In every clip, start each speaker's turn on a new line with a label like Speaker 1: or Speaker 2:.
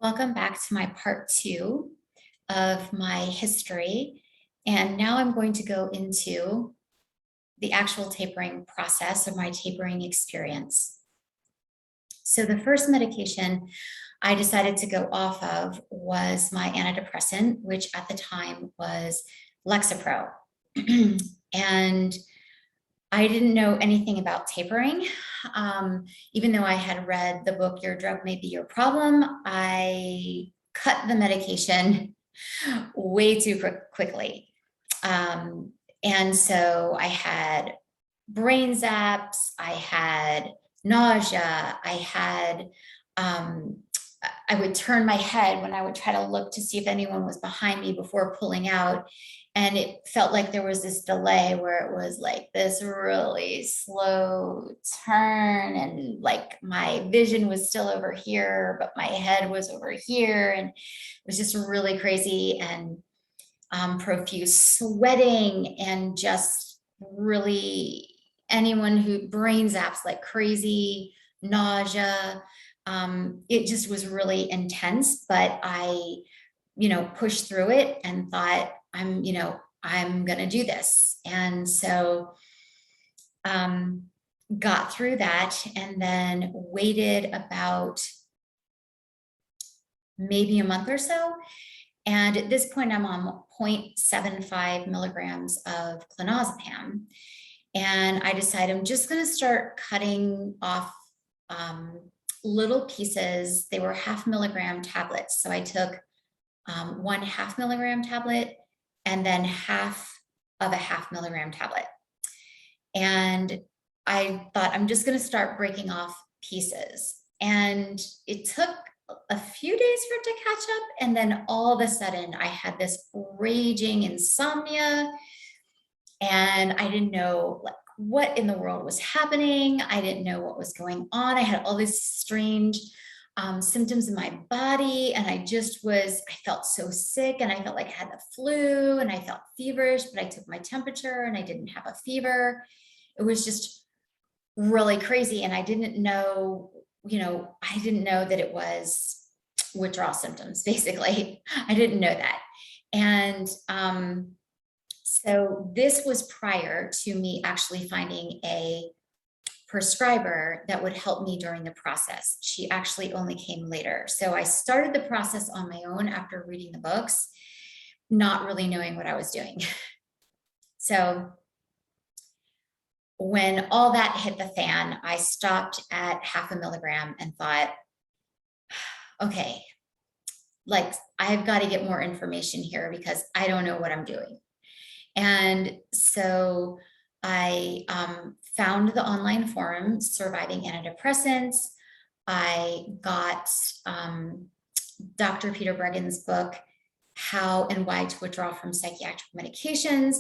Speaker 1: Welcome back to my part 2 of my history. And now I'm going to go into the actual tapering process or my tapering experience. So the first medication I decided to go off of was my antidepressant, which at the time was Lexapro. And I didn't know anything about tapering. Even though I had read the book, Your Drug May Be Your Problem, I cut the medication way too quickly. And so I had brain zaps, I had nausea, I would turn my head when I would try to look to see if anyone was behind me before pulling out. And it felt like there was this delay where it was like this really slow turn, and like my vision was still over here, but my head was over here. And it was just really crazy, and profuse sweating, and just really anyone who brain zaps like crazy, nausea. It just was really intense, but I, pushed through it and thought, I'm going to do this. And so got through that, and then waited about maybe a month or so. And at this point, I'm on 0.75 milligrams of clonazepam. And I decided I'm just going to start cutting off little pieces. They were 0.5 milligram tablets. So I took 1.5 milligram tablet and then half of a 0.5 milligram tablet. And I thought, I'm just going to start breaking off pieces. And it took a few days for it to catch up. And then all of a sudden I had this raging insomnia, and I didn't know like what in the world was happening. I didn't know what was going on. I had all these strange symptoms in my body, and I felt so sick, and I felt like I had the flu, and I felt feverish, but I took my temperature and I didn't have a fever. It was just really crazy. And I didn't know that it was withdrawal symptoms, basically. I didn't know that. And so this was prior to me actually finding a prescriber that would help me during the process. She actually only came later. So I started the process on my own after reading the books, not really knowing what I was doing. So when all that hit the fan, I stopped at 0.5 milligram and thought, okay, like I've got to get more information here because I don't know what I'm doing. And so I found the online forum, Surviving Antidepressants. I got Dr. Peter Bregan's book, How and Why to Withdraw from Psychiatric Medications.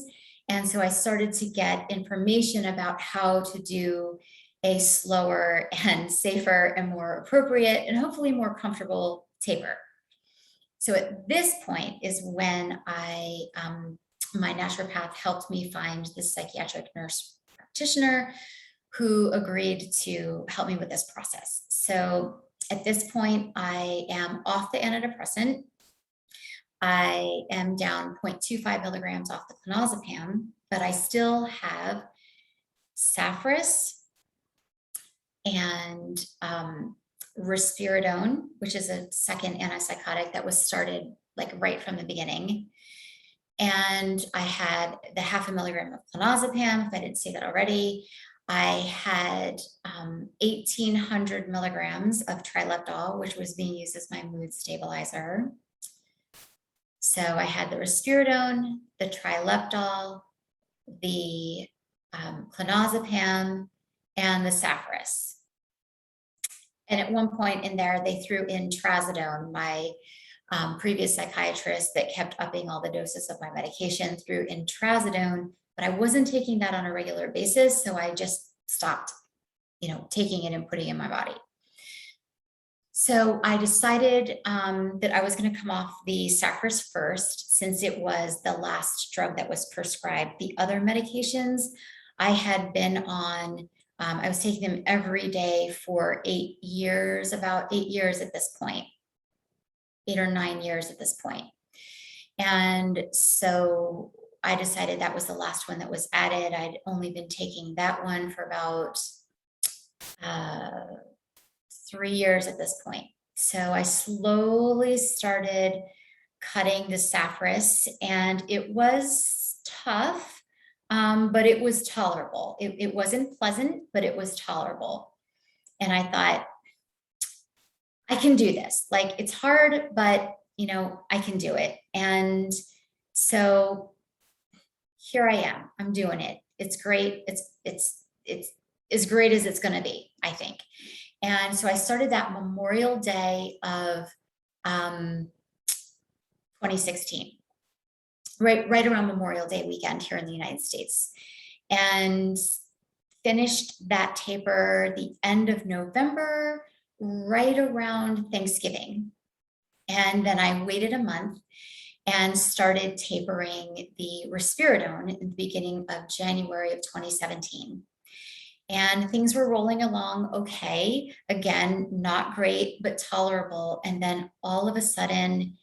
Speaker 1: And so I started to get information about how to do a slower and safer and more appropriate and hopefully more comfortable taper. So at this point is when my naturopath helped me find this psychiatric nurse practitioner who agreed to help me with this process. So at this point, I am off the antidepressant. I am down 0.25 milligrams off the clonazepam, but I still have Saphris and risperidone, which is a second antipsychotic that was started like right from the beginning. And I had the 0.5 milligram of clonazepam, if I didn't say that already. I had 1,800 milligrams of Trileptal, which was being used as my mood stabilizer. So I had the risperidone, the Trileptal, the clonazepam, and the Saphris. And at one point in there, they threw in trazodone. My previous psychiatrist that kept upping all the doses of my medication threw in trazodone, but I wasn't taking that on a regular basis. So I just stopped, taking it and putting it in my body. So I decided that I was going to come off the Saphris first, since it was the last drug that was prescribed. The other medications I had been on, I was taking them every day for 8 years, about 8 years at this point. 8 or 9 years at this point. And so I decided that was the last one that was added. I'd only been taking that one for about 3 years at this point. So I slowly started cutting the Saphris, and it was tough, but it was tolerable. It wasn't pleasant, but it was tolerable. And I thought, I can do this. Like, it's hard, but you know, I can do it. And so here I am. I'm doing it. It's great. It's as great as it's going to be, I think. And so I started that Memorial Day of 2016, right around Memorial Day weekend here in the United States, and finished that taper the end of November, right around Thanksgiving. And then I waited a month and started tapering the risperidone at the beginning of January of 2017. And things were rolling along okay. Again, not great, but tolerable. And then all of a sudden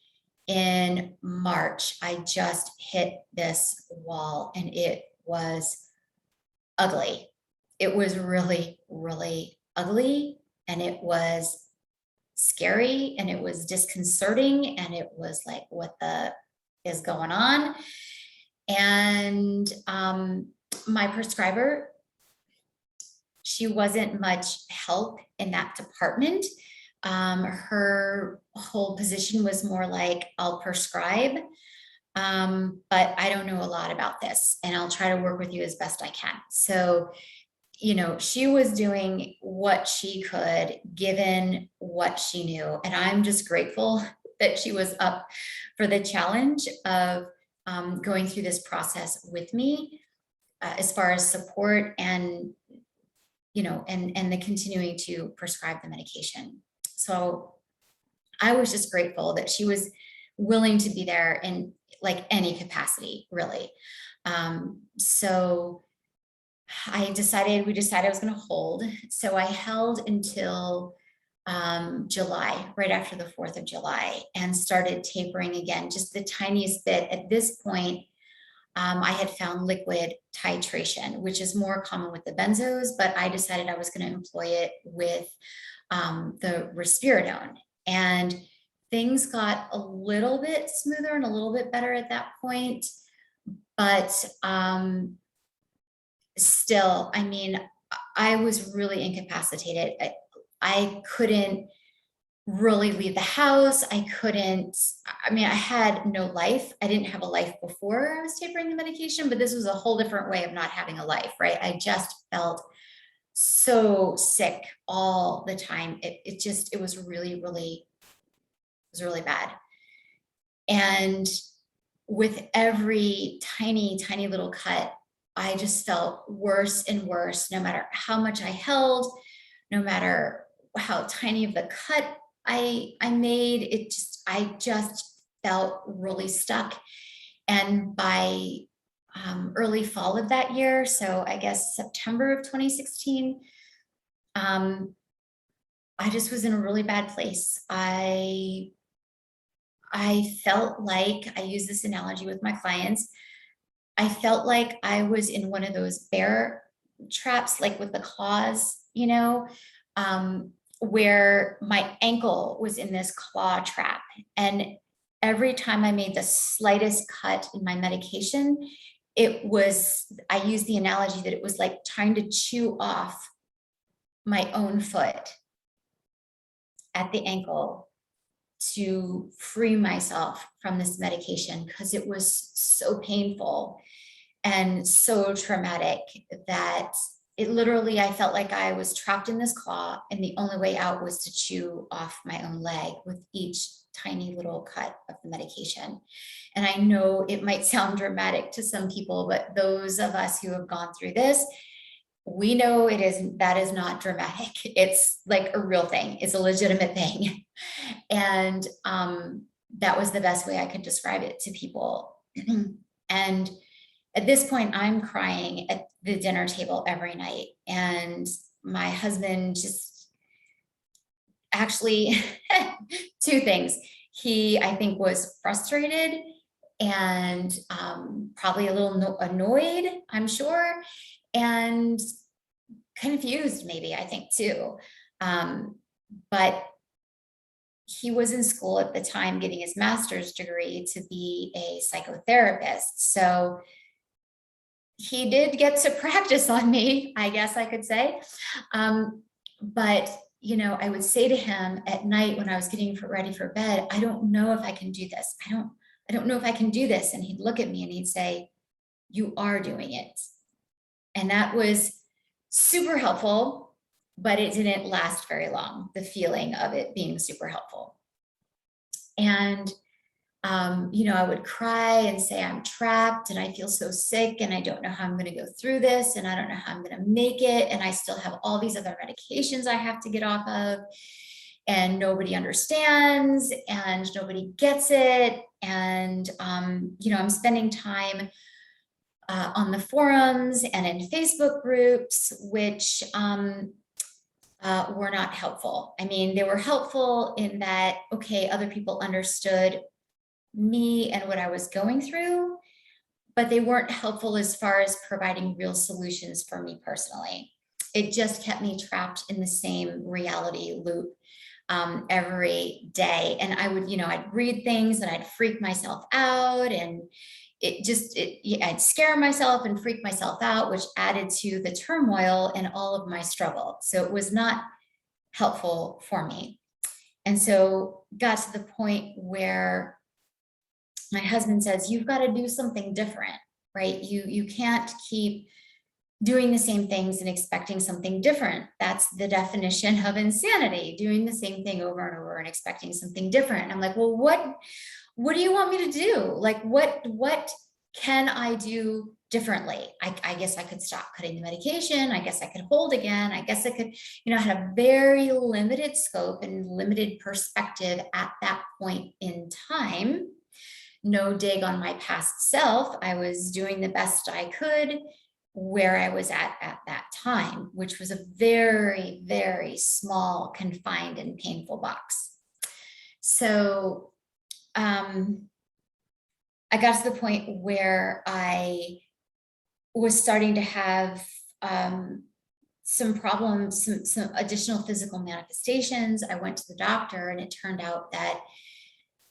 Speaker 1: in March, I just hit this wall, and it was ugly. It was really, really ugly. And it was scary, and it was disconcerting, and it was like, what the is going on? And my prescriber, she wasn't much help in that department. Her whole position was more like, I'll prescribe, but I don't know a lot about this, and I'll try to work with you as best I can. So, you know, she was doing what she could given what she knew. And I'm just grateful that she was up for the challenge of going through this process with me, as far as support and, you know, and the continuing to prescribe the medication. So I was just grateful that she was willing to be there in like any capacity, really. So we decided I was going to hold. So I held until July, right after the 4th of July, and started tapering again, just the tiniest bit. At this point, I had found liquid titration, which is more common with the benzos, but I decided I was going to employ it with the risperidone. And things got a little bit smoother and a little bit better at that point. But still, I mean, I was really incapacitated. I couldn't really leave the house. I had no life. I didn't have a life before I was tapering the medication, but this was a whole different way of not having a life, right? I just felt so sick all the time. It was really, really, bad. And with every tiny, tiny little cut, I just felt worse and worse, no matter how much I held, no matter how tiny of the cut I made. I just felt really stuck. And by early fall of that year, so I guess September of 2016, I just was in a really bad place. I felt like, I use this analogy with my clients, I felt like I was in one of those bear traps, like with the claws, you know, where my ankle was in this claw trap. And every time I made the slightest cut in my medication, I use the analogy that it was like trying to chew off my own foot at the ankle to free myself from this medication, because it was so painful and so traumatic that it literally, I felt like I was trapped in this claw, and the only way out was to chew off my own leg with each tiny little cut of the medication. And I know it might sound dramatic to some people, but those of us who have gone through this, we know that is not dramatic. It's like a real thing. It's a legitimate thing. And that was the best way I could describe it to people. And at this point, I'm crying at the dinner table every night. And my husband just actually, two things. He, I think, was frustrated and probably a little annoyed, I'm sure, and confused maybe, I think too. But he was in school at the time getting his master's degree to be a psychotherapist. So he did get to practice on me, I guess I could say. But, you know, I would say to him at night when I was getting ready for bed, I don't know if I can do this. I don't know if I can do this. And he'd look at me and he'd say, you are doing it. And that was super helpful, but it didn't last very long, the feeling of it being super helpful. And, you know, I would cry and say, I'm trapped and I feel so sick and I don't know how I'm going to go through this and I don't know how I'm going to make it. And I still have all these other medications I have to get off of and nobody understands and nobody gets it. And, you know, I'm spending time on the forums and in Facebook groups, which were not helpful. I mean, they were helpful in that, okay, other people understood me and what I was going through, but they weren't helpful as far as providing real solutions for me personally. It just kept me trapped in the same reality loop every day. And I would, you know, I'd read things and I'd freak myself out and I'd scare myself and freak myself out, which added to the turmoil and all of my struggle. So it was not helpful for me. And so got to the point where my husband says, you've got to do something different, right? You can't keep doing the same things and expecting something different. That's the definition of insanity, doing the same thing over and over and expecting something different. And I'm like, well, what do you want me to do? Like, what can I do differently? I guess I could stop cutting the medication. I guess I could hold again. I guess I could, you know, I had a very limited scope and limited perspective at that point in time. No dig on my past self. I was doing the best I could where I was at that time, which was a very, very small, confined and painful box. So I got to the point where I was starting to have some problems, some additional physical manifestations. I went to the doctor and it turned out that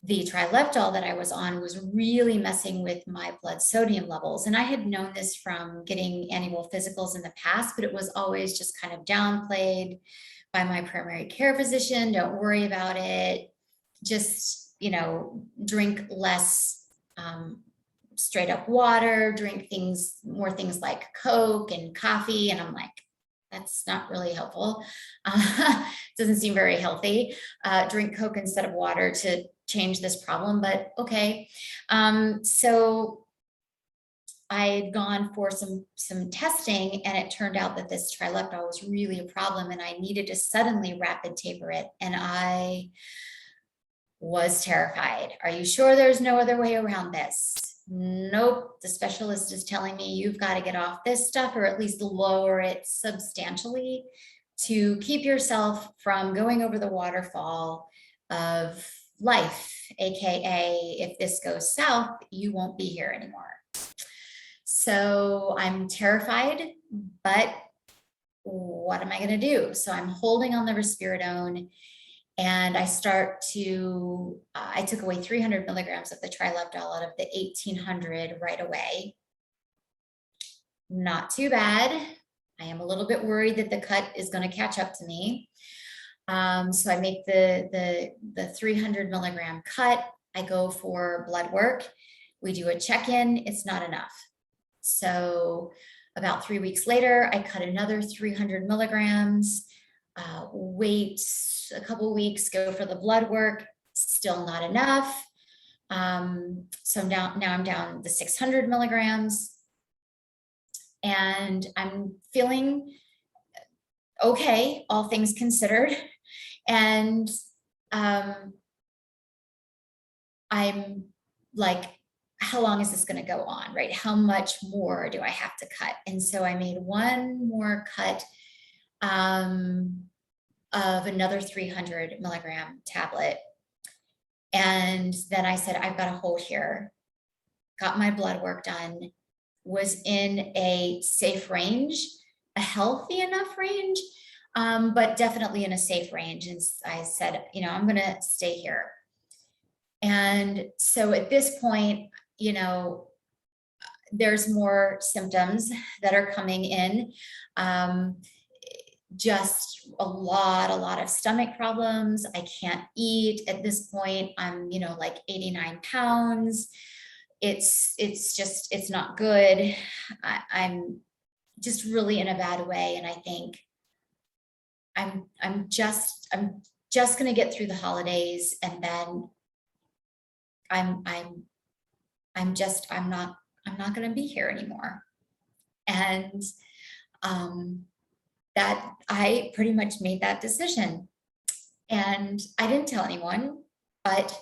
Speaker 1: the Trileptal that I was on was really messing with my blood sodium levels. And I had known this from getting annual physicals in the past, but it was always just kind of downplayed by my primary care physician. Don't worry about it. Just, you know, drink less straight up water, drink more things like Coke and coffee. And I'm like, that's not really helpful. Doesn't seem very healthy. Drink Coke instead of water to change this problem, but okay. So I had gone for some testing and it turned out that this Trileptal was really a problem and I needed to suddenly rapid taper it. And I was terrified. Are you sure there's no other way around this? Nope. The specialist is telling me you've got to get off this stuff or at least lower it substantially to keep yourself from going over the waterfall of life, AKA if this goes south, you won't be here anymore. So I'm terrified, but what am I going to do? So I'm holding on the risperidone and I I took away 300 milligrams of the Trileptal out of the 1800 right away. Not too bad. I am a little bit worried that the cut is going to catch up to me. So I make the 300 milligram cut. I go for blood work. We do a check-in. It's not enough. So about 3 weeks later, I cut another 300 milligrams, wait a couple weeks, go for the blood work, still not enough. So now I'm down to 600 milligrams and I'm feeling okay, all things considered. And I'm like, how long is this going to go on, right? How much more do I have to cut? And so I made one more cut of another 300 milligram tablet. And then I said, I've got a hole here, got my blood work done, was in a safe range, a healthy enough range, but definitely in a safe range. And I said, you know, I'm going to stay here. And so at this point, you know, there's more symptoms that are coming in. Just a lot of stomach problems. I can't eat at this point. I'm, you know, like 89 pounds. It's just, it's not good. I'm just really in a bad way. And I think I'm just going to get through the holidays, and then I'm not going to be here anymore. And that I pretty much made that decision. And I didn't tell anyone, but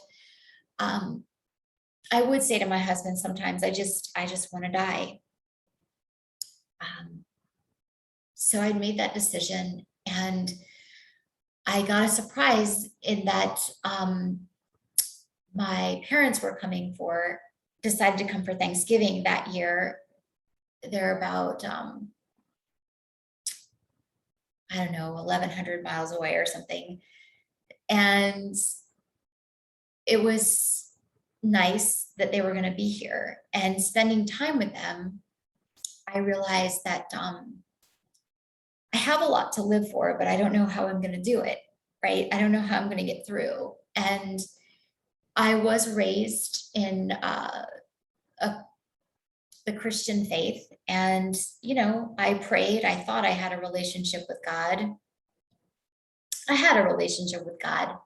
Speaker 1: I would say to my husband sometimes, I just want to die. So I made that decision, and I got a surprise in that my parents were decided to come for Thanksgiving that year. They're about, I don't know, 1,100 miles away or something. And it was nice that they were going to be here, and spending time with them, I realized that I have a lot to live for, but I don't know how I'm going to do it, right? I don't know how I'm going to get through. And I was raised in the Christian faith, and, you know, I prayed. I thought I had a relationship with God. I had a relationship with God,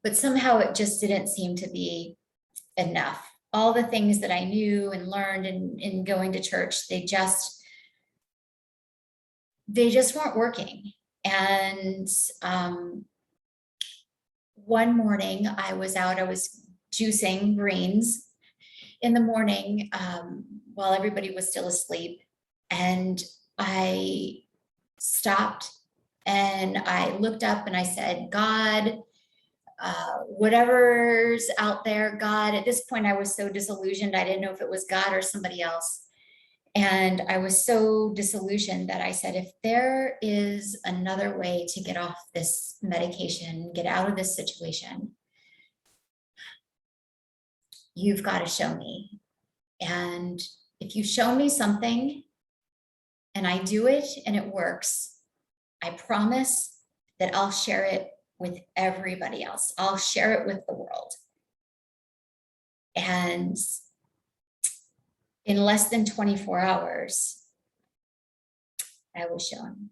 Speaker 1: but somehow it just didn't seem to be enough. All the things that I knew and learned in going to church, they just weren't working. And one morning I was juicing greens in the morning while everybody was still asleep. And I stopped and I looked up and I said, God, whatever's out there, God. At this point, I was so disillusioned. I didn't know if it was God or somebody else. And I was so disillusioned that I said, if there is another way to get off this medication, get out of this situation, you've got to show me. And if you show me something and I do it and it works, I promise that I'll share it with everybody else. I'll share it with the world. And in less than 24 hours, I was shown.